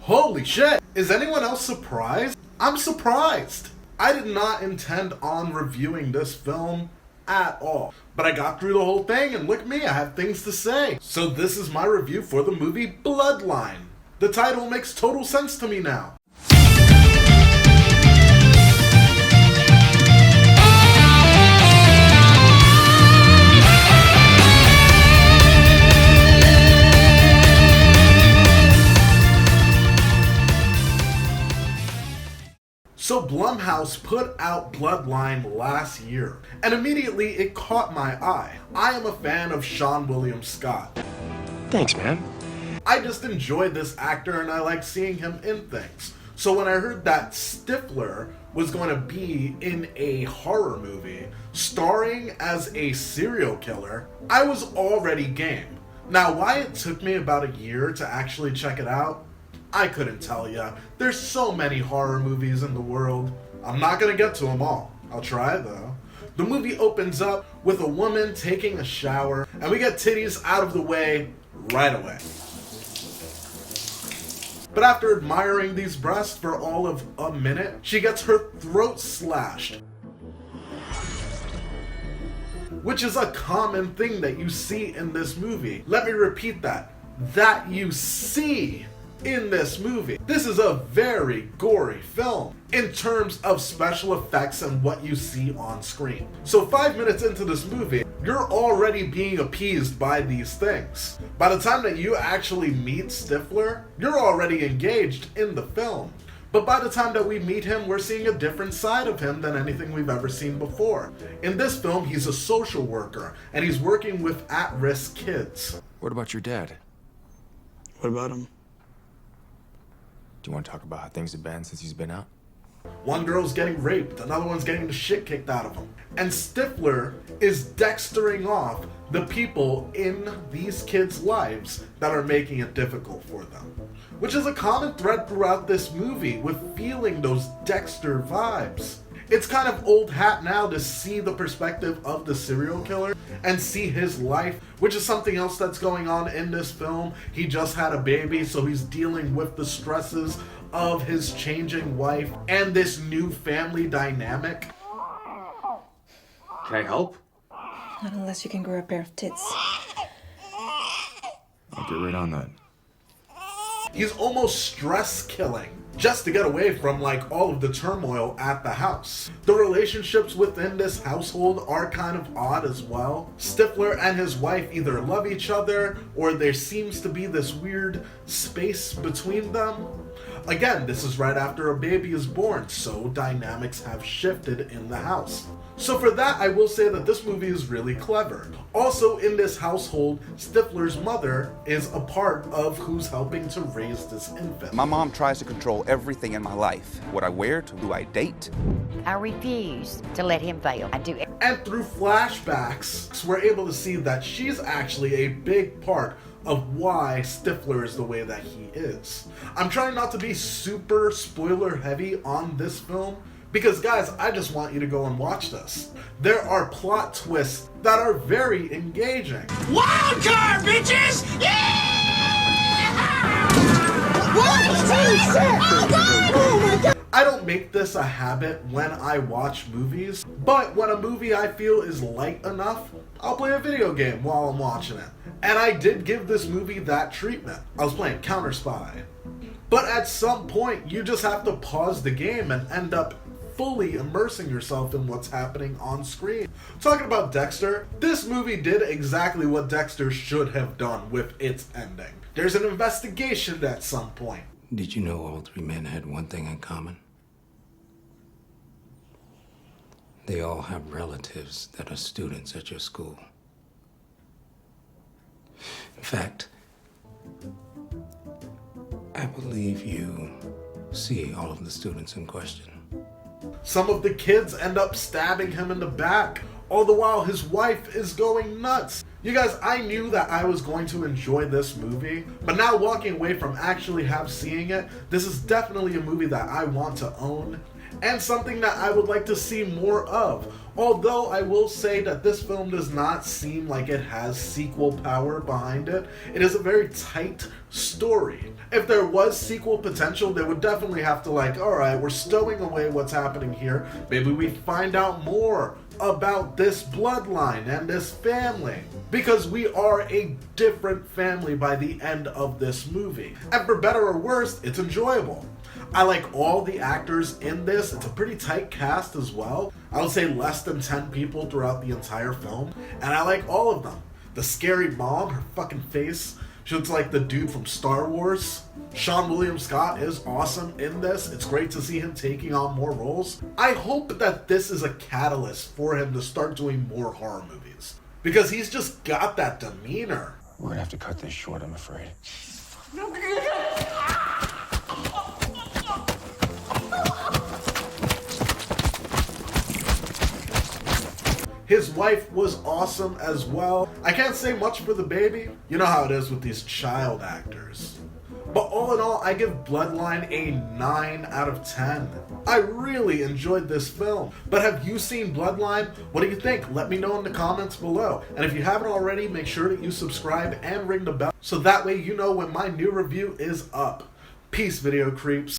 Holy shit! Is anyone else surprised? I'm surprised! I did not intend on reviewing this film at all. But I got through the whole thing, and look at me, I have things to say. So this is my review for the movie Bloodline. The title makes total sense to me now. So Blumhouse put out Bloodline last year, and immediately it caught my eye. I am a fan of Seann William Scott. Thanks, man. I just enjoy this actor and I like seeing him in things. So when I heard that Stifler was going to be in a horror movie, starring as a serial killer, I was already game. Now, why it took me about a year to actually check it out, I couldn't tell ya. There's so many horror movies in the world. I'm not gonna get to them all. I'll try though. The movie opens up with a woman taking a shower, and we get titties out of the way right away. But after admiring these breasts for all of a minute, she gets her throat slashed. Which is a common thing that you see in this movie. Let me repeat that. That you see in this movie. This is a very gory film in terms of special effects and what you see on screen. So 5 minutes into this movie, you're already being appeased by these things. By the time that you actually meet Stifler, you're already engaged in the film. But by the time that we meet him, we're seeing a different side of him than anything we've ever seen before. In this film, he's a social worker, and he's working with at-risk kids. What about your dad? What about him? Do you want to talk about how things have been since he's been out? One girl's getting raped, another one's getting the shit kicked out of them. And Stifler is dextering off the people in these kids' lives that are making it difficult for them. Which is a common thread throughout this movie, with feeling those Dexter vibes. It's kind of old hat now to see the perspective of the serial killer and see his life, which is something else that's going on in this film. He just had a baby, so he's dealing with the stresses of his changing wife and this new family dynamic. Can I help? Not unless you can grow a pair of tits. I'll get right on that. He's almost stress killing just to get away from like all of the turmoil at the house. The relationships within this household are kind of odd as well. Stifler and his wife either love each other or there seems to be this weird space between them. Again, this is right after a baby is born, so dynamics have shifted in the house. So for that, I will say that this movie is really clever. Also in this household, Stifler's mother is a part of who's helping to raise this infant. My mom tries to control everything in my life. What I wear, who I date. I refuse to let him fail. I do. And through flashbacks, we're able to see that she's actually a big part of why Stifler is the way that he is. I'm trying not to be super spoiler heavy on this film, because guys, I just want you to go and watch this. There are plot twists that are very engaging. Wild card, bitches! Yeah! What? I don't make this a habit when I watch movies, but when a movie I feel is light enough, I'll play a video game while I'm watching it. And I did give this movie that treatment. I was playing Counter Spy. But at some point, you just have to pause the game and end up fully immersing yourself in what's happening on screen. Talking about Dexter, this movie did exactly what Dexter should have done with its ending. There's an investigation at some point. Did you know all three men had one thing in common? They all have relatives that are students at your school. In fact, I believe you see all of the students in question. Some of the kids end up stabbing him in the back, all the while his wife is going nuts. You guys, I knew that I was going to enjoy this movie, but now walking away from actually seeing it, this is definitely a movie that I want to own, and something that I would like to see more of. Although I will say that this film does not seem like it has sequel power behind it. It is a very tight story. If there was sequel potential, they would definitely have to like, alright, we're stowing away what's happening here. Maybe we find out more about this bloodline and this family. Because we are a different family by the end of this movie. And for better or worse, it's enjoyable. I like all the actors in this. It's a pretty tight cast as well. I would say less than 10 people throughout the entire film. And I like all of them. The scary mom, her fucking face, she looks like the dude from Star Wars. Sean William Scott is awesome in this. It's great to see him taking on more roles. I hope that this is a catalyst for him to start doing more horror movies. Because he's just got that demeanor. We're gonna have to cut this short, I'm afraid. His wife was awesome as well. I can't say much for the baby. You know how it is with these child actors. But all in all, I give Bloodline a 9 out of 10. I really enjoyed this film. But have you seen Bloodline? What do you think? Let me know in the comments below. And if you haven't already, make sure that you subscribe and ring the bell so that way you know when my new review is up. Peace, video creeps.